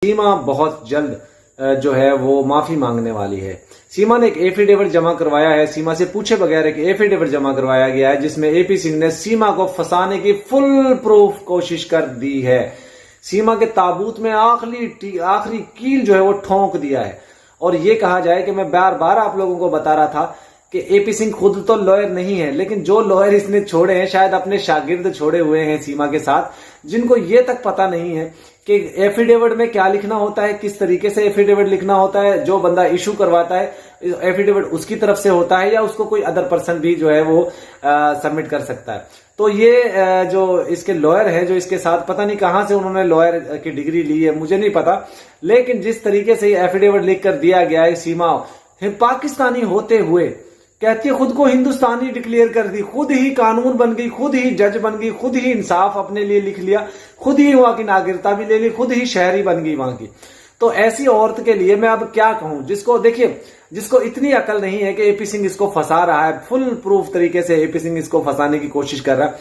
सीमा बहुत जल्द जो है वो माफी मांगने वाली है। सीमा ने एक एफिडेविट जमा करवाया है, सीमा से पूछे बगैर एक एफिडेविट जमा करवाया गया है जिसमें एपी सिंह ने सीमा को फंसाने की फुल प्रूफ कोशिश कर दी है। सीमा के ताबूत में आखिरी कील जो है वो ठोंक दिया है। और ये कहा जाए कि मैं बार बार आप लोगों को बता रहा था कि एपी सिंह खुद तो लॉयर नहीं है, लेकिन जो लॉयर इसने छोड़े हैं शायद अपने शागिर्द छोड़े हुए हैं सीमा के साथ, जिनको ये तक पता नहीं है कि एफिडेविट में क्या लिखना होता है, किस तरीके से एफिडेविट लिखना होता है। जो बंदा इशू करवाता है एफिडेविट उसकी तरफ से होता है या उसको कोई अदर पर्सन भी जो है वो सबमिट कर सकता है। तो ये जो इसके लॉयर है जो इसके साथ, पता नहीं कहां से उन्होंने लॉयर की डिग्री ली है, मुझे नहीं पता, लेकिन जिस तरीके से एफिडेविट लिख कर दिया गया है, सीमा पाकिस्तानी होते हुए कहती है खुद को हिंदुस्तानी डिक्लेयर कर दी, खुद ही कानून बन गई, खुद ही जज बन गई, खुद ही इंसाफ अपने लिए लिख लिया, खुद ही वहां की नागरिकता भी ले ली, खुद ही शहरी बन गई वहां की। तो ऐसी औरत के लिए मैं अब क्या कहूं, जिसको देखिए, जिसको इतनी अकल नहीं है कि एपी सिंह इसको फंसा रहा है, फुल प्रूफ तरीके से एपी सिंह इसको फंसाने की कोशिश कर रहा है,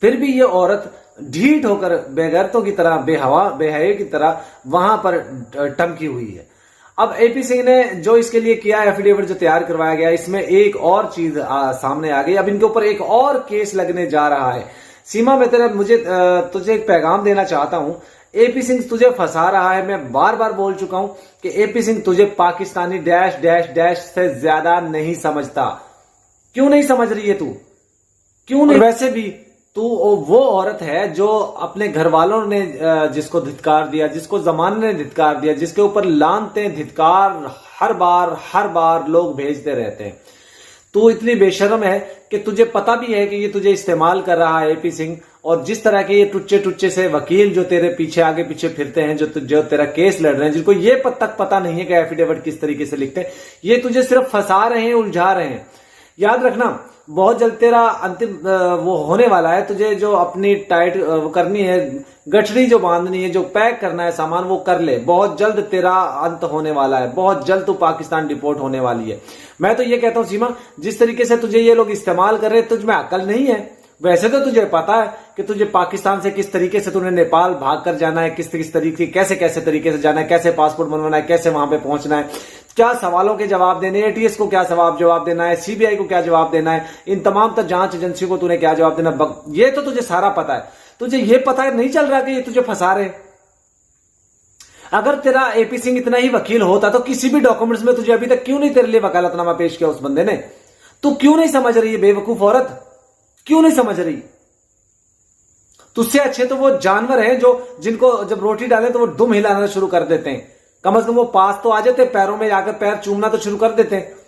फिर भी ये औरत ढीठ होकर बेगैरतों की तरह, बेहया की तरह वहां पर टमकी हुई है। अब एपी सिंह ने जो इसके लिए किया, एफिडेविट जो तैयार करवाया गया, इसमें एक और चीज सामने आ गई। अब इनके ऊपर एक और केस लगने जा रहा है। सीमा, मैं तुझे एक पैगाम देना चाहता हूं, एपी सिंह तुझे फंसा रहा है। मैं बार बार बोल चुका हूं कि एपी सिंह तुझे पाकिस्तानी डैश डैश डैश से ज्यादा नहीं समझता। क्यों नहीं समझ रही है तू? क्यों नहीं? वैसे भी तू वो औरत है जो अपने घर वालों ने जिसको धिक्कार दिया, जिसको जमाने ने धिक्कार दिया, जिसके ऊपर लानते धिक्कार हर बार लोग भेजते रहते हैं। तू इतनी बेशर्म है कि तुझे पता भी है कि ये तुझे इस्तेमाल कर रहा है एपी सिंह, और जिस तरह के ये टुच्चे से वकील जो तेरे पीछे आगे पीछे फिरते हैं, जो तेरा केस लड़ रहे हैं, जिनको ये तक पता नहीं है कि एफिडेविट किस तरीके से लिखते हैं, ये तुझे सिर्फ फंसा रहे हैं, उलझा रहे हैं। याद रखना, बहुत जल्द तेरा अंतिम वो होने वाला है। तुझे जो अपनी टाइट वो करनी है, गठरी जो बांधनी है, जो पैक करना है सामान, वो कर ले। बहुत जल्द तेरा अंत होने वाला है, बहुत जल्द तू पाकिस्तान डिपोर्ट होने वाली है। मैं तो ये कहता हूं सीमा, जिस तरीके से तुझे ये लोग इस्तेमाल कर रहे हैं, तुझ में अकल नहीं है। वैसे तो तुझे पता है कि तुझे पाकिस्तान से किस तरीके से तूने नेपाल भाग कर जाना है, किस तरीके कैसे तरीके से जाना है, कैसे पासपोर्ट बनवाना है, कैसे वहां पे पहुंचना है, क्या सवालों के जवाब देने, एटीएस को क्या जवाब देना है, सीबीआई को क्या जवाब देना है, इन तमाम तक जांच एजेंसियों को तूने क्या जवाब देना, ये तो तुझे सारा पता है। तुझे ये पता है, नहीं चल रहा कि ये तुझे फंसा रहे। अगर तेरा एपी सिंह इतना ही वकील होता तो किसी भी डॉक्यूमेंट्स में तुझे अभी तक क्यों नहीं तेरे लिए वकालतनामा पेश किया उस बंदे ने? तू क्यों नहीं समझ रही है बेवकूफ औरत? क्यों नहीं समझ रही? तुझसे अच्छे तो वो जानवर हैं जिनको जब रोटी डालें तो वो दुम हिलाना शुरू कर देते हैं। कम से कम वो पास तो आ जाते, पैरों में जाकर पैर चूमना तो शुरू कर देते हैं।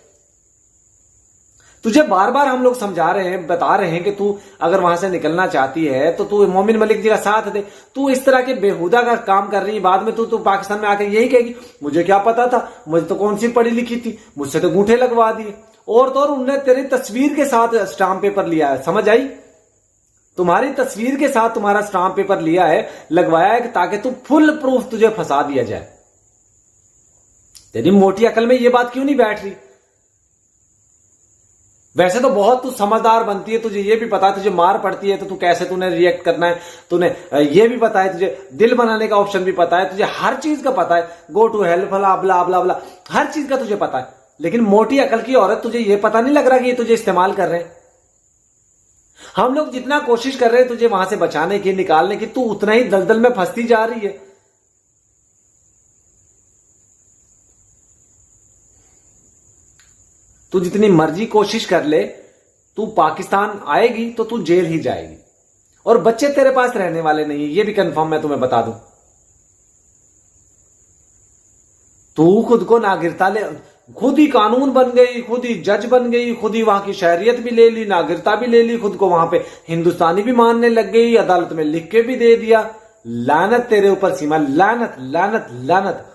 तुझे बार बार हम लोग समझा रहे हैं, बता रहे हैं कि तू अगर वहां से निकलना चाहती है तो तू मोमिन मलिक जी का साथ दे। तू इस तरह के बेहुदा का काम कर रही है, बाद में तू पाकिस्तान में आकर यही कहेगी मुझे क्या पता था, मुझे तो कौन सी पढ़ी लिखी थी, मुझसे तो अंगूठे लगवा दिए। और तो और उनने तेरी तस्वीर के साथ स्टाम्प पेपर लिया है, समझ आई? तुम्हारी तस्वीर के साथ तुम्हारा स्टाम्प पेपर लिया है, लगवाया है ताकि तू फुल प्रूफ तुझे फंसा दिया जाए। तेरी मोटी अकल में ये बात क्यों नहीं बैठ रही? वैसे तो बहुत तू समझदार बनती है, तुझे ये भी पता है तुझे मार पड़ती है तो तू कैसे तूने रिएक्ट करना है, तूने ये भी पता है, तुझे दिल बनाने का ऑप्शन भी पता है, तुझे हर चीज का पता है, गो टू हेल्प ब्ला ब्ला ब्ला ब्ला, हर चीज का तुझे पता है। लेकिन मोटी अकल की औरत, तुझे ये पता नहीं लग रहा कि ये तुझे इस्तेमाल कर रहे हैं। हम लोग जितना कोशिश कर रहे हैं तुझे वहां से बचाने की, निकालने की, तू उतना ही दलदल में फंसती जा रही है। तू जितनी मर्जी कोशिश कर ले, तू पाकिस्तान आएगी तो तू जेल ही जाएगी, और बच्चे तेरे पास रहने वाले नहीं, ये भी कंफर्म मैं तुम्हें बता दूं। तू खुद को नागरिकता ले, खुद ही कानून बन गई, खुद ही जज बन गई, खुद ही वहां की शहरियत भी ले ली, नागरिकता भी ले ली, खुद को वहां पे हिंदुस्तानी भी मानने लग गई, अदालत में लिख के भी दे दिया। लानत तेरे ऊपर सीमा, लानत लानत लानत।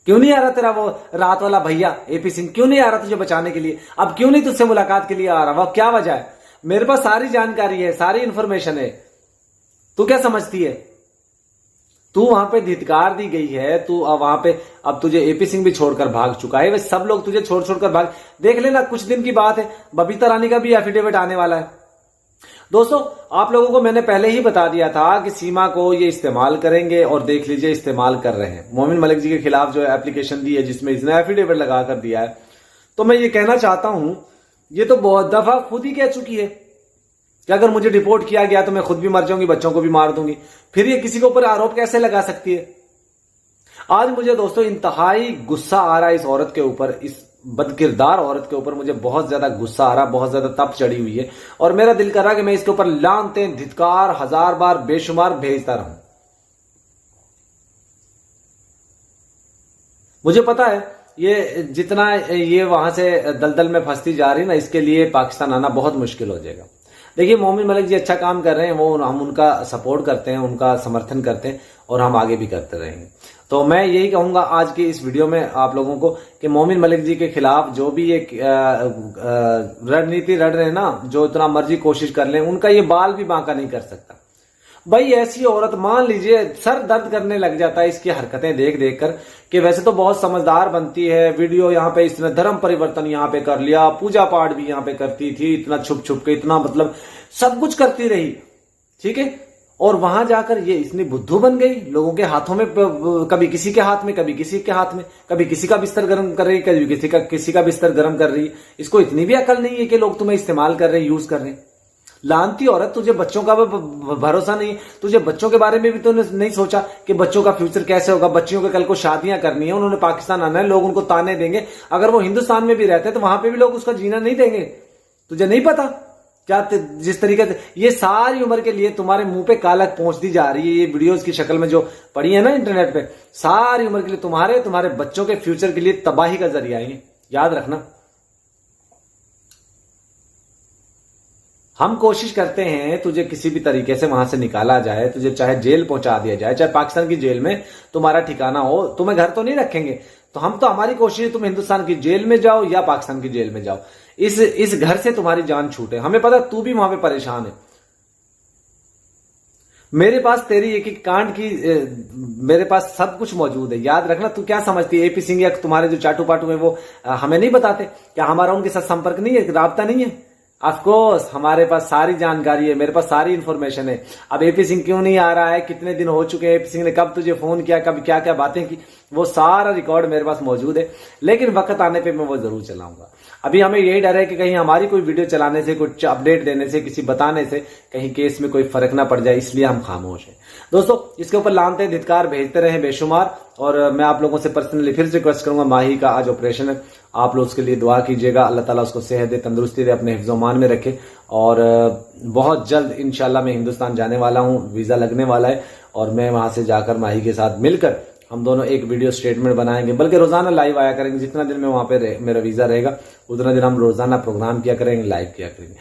क्यों नहीं आ रहा तेरा वो रात वाला भैया एपी सिंह? क्यों नहीं आ रहा तुझे बचाने के लिए? अब क्यों नहीं तुझसे मुलाकात के लिए आ रहा? वह क्या वजह है? मेरे पास सारी जानकारी है, सारी इंफॉर्मेशन है। तू क्या समझती है? तू वहां पे धिक्कार दी गई है, तू वहां पे, अब तुझे एपी सिंह भी छोड़कर भाग चुका है, वे सब लोग तुझे छोड़कर भाग। देख लेना, कुछ दिन की बात है, बबीता रानी का भी एफिडेविट आने वाला है। दोस्तों, आप लोगों को मैंने पहले ही बता दिया था कि सीमा को ये इस्तेमाल करेंगे और देख लीजिए इस्तेमाल कर रहे हैं। मोमिन मलिक जी के खिलाफ जो एप्लीकेशन दी है जिसमें इसने एफिडेविट लगा कर दिया है, तो मैं ये कहना चाहता हूं, ये तो बहुत दफा खुद ही कह चुकी है कि अगर मुझे डिपोर्ट किया गया तो मैं खुद भी मर जाऊंगी, बच्चों को भी मार दूंगी। फिर ये किसी के ऊपर आरोप कैसे लगा सकती है? आज मुझे दोस्तों इंतहाई गुस्सा आ रहा है इस औरत के ऊपर, इस बदकिरदार औरत के ऊपर मुझे बहुत ज्यादा गुस्सा आ रहा, बहुत ज्यादा तप चढ़ी हुई है और मेरा दिल कर रहा कि मैं इसके ऊपर लानतें, धिक्कार 1000 बार बेशुमार भेजता रहूं। मुझे पता है ये जितना ये वहां से दलदल में फंसती जा रही ना, इसके लिए पाकिस्तान आना बहुत मुश्किल हो जाएगा। देखिए, मोमिन मलिक जी अच्छा काम कर रहे हैं, वो हम उनका सपोर्ट करते हैं, उनका समर्थन करते हैं और हम आगे भी करते रहेंगे। तो मैं यही कहूंगा आज की इस वीडियो में आप लोगों को कि मोमिन मलिक जी के खिलाफ जो भी एक रणनीति रड़ रहे हैं ना, जो इतना मर्जी कोशिश कर लें, उनका ये बाल भी बांका नहीं कर सकता। भाई ऐसी औरत, मान लीजिए सर दर्द करने लग जाता है इसकी हरकतें देख देख कर कि वैसे तो बहुत समझदार बनती है, वीडियो यहाँ पे इसने धर्म परिवर्तन यहाँ पे कर लिया, पूजा पाठ भी यहाँ पे करती थी, इतना छुप छुप के, इतना मतलब सब कुछ करती रही, ठीक है। और वहां जाकर ये इतनी बुद्धू बन गई, लोगों के हाथों में, कभी किसी के हाथ में, कभी किसी के हाथ में, कभी किसी का बिस्तर गर्म कर रही, कभी किसी का बिस्तर गर्म कर रही। इसको इतनी भी अकल नहीं है कि लोग तुम्हें इस्तेमाल कर रहे हैं, यूज कर रहे हैं। लानती औरत, तुझे बच्चों का भरोसा नहीं, तुझे बच्चों के बारे में भी तो नहीं सोचा कि बच्चों का फ्यूचर कैसे होगा, बच्चियों के कल को शादियां करनी है, उन्होंने पाकिस्तान आना है, लोग उनको ताने देंगे। अगर वो हिंदुस्तान में भी रहते तो वहां पे भी लोग उसका जीना नहीं देंगे। तुझे नहीं पता क्या जिस तरीके से ये सारी उम्र के लिए तुम्हारे मुंह पे कालक पहुंचती जा रही है, ये वीडियोस की शक्ल में जो पड़ी है ना इंटरनेट पे, सारी उम्र के लिए तुम्हारे बच्चों के फ्यूचर के लिए तबाही का जरिया है, याद रखना। हम कोशिश करते हैं तुझे किसी भी तरीके से वहां से निकाला जाए, तुझे चाहे जेल पहुंचा दिया जाए, चाहे पाकिस्तान की जेल में तुम्हारा ठिकाना हो, तुम्हें घर तो नहीं रखेंगे। तो हमारी कोशिश है तुम हिंदुस्तान की जेल में जाओ या पाकिस्तान की जेल में जाओ, इस घर से तुम्हारी जान छूटे। हमें पता तू भी वहां पे परेशान है। मेरे पास तेरी एक एक कांड की मेरे पास सब कुछ मौजूद है, याद रखना। तू क्या समझती है एपी सिंह या तुम्हारे जो चाटू पाटू है वो हमें नहीं बताते? क्या हमारा उनके साथ संपर्क नहीं है, राब्ता नहीं है? ऑफ कोर्स हमारे पास सारी जानकारी है, मेरे पास सारी इंफॉर्मेशन है। अब एपी सिंह क्यों नहीं आ रहा है, कितने दिन हो चुके हैं, एपी सिंह ने कब तुझे फोन किया, कब क्या क्या बातें की, वो सारा रिकॉर्ड मेरे पास मौजूद है। लेकिन वक्त आने पे मैं वो जरूर चलाऊंगा। अभी हमें यही डर है कि कहीं हमारी कोई वीडियो चलाने से, कुछ अपडेट देने से, किसी बताने से कहीं केस में कोई फर्क ना पड़ जाए, इसलिए हम खामोश हैं। दोस्तों, इसके ऊपर लानते धिक्कार भेजते रहे बेशुमार। और मैं आप लोगों से पर्सनली फिर से रिक्वेस्ट करूंगा, माही का आज ऑपरेशन है, आप लोग उसके लिए दुआ कीजिएगा, अल्लाह ताला उसको सेहत दे, तंदुरुस्ती दे, अपने हिफ्ज़-ओ-मान में रखे। और बहुत जल्द इंशाल्लाह मैं हिंदुस्तान जाने वाला हूं, वीजा लगने वाला है और मैं वहां से जाकर माही के साथ मिलकर हम दोनों एक वीडियो स्टेटमेंट बनाएंगे, बल्कि रोजाना लाइव आया करेंगे। जितना दिन मैं वहां पे मेरा वीजा रहेगा उतना दिन हम रोजाना प्रोग्राम किया करेंगे, लाइव किया करेंगे।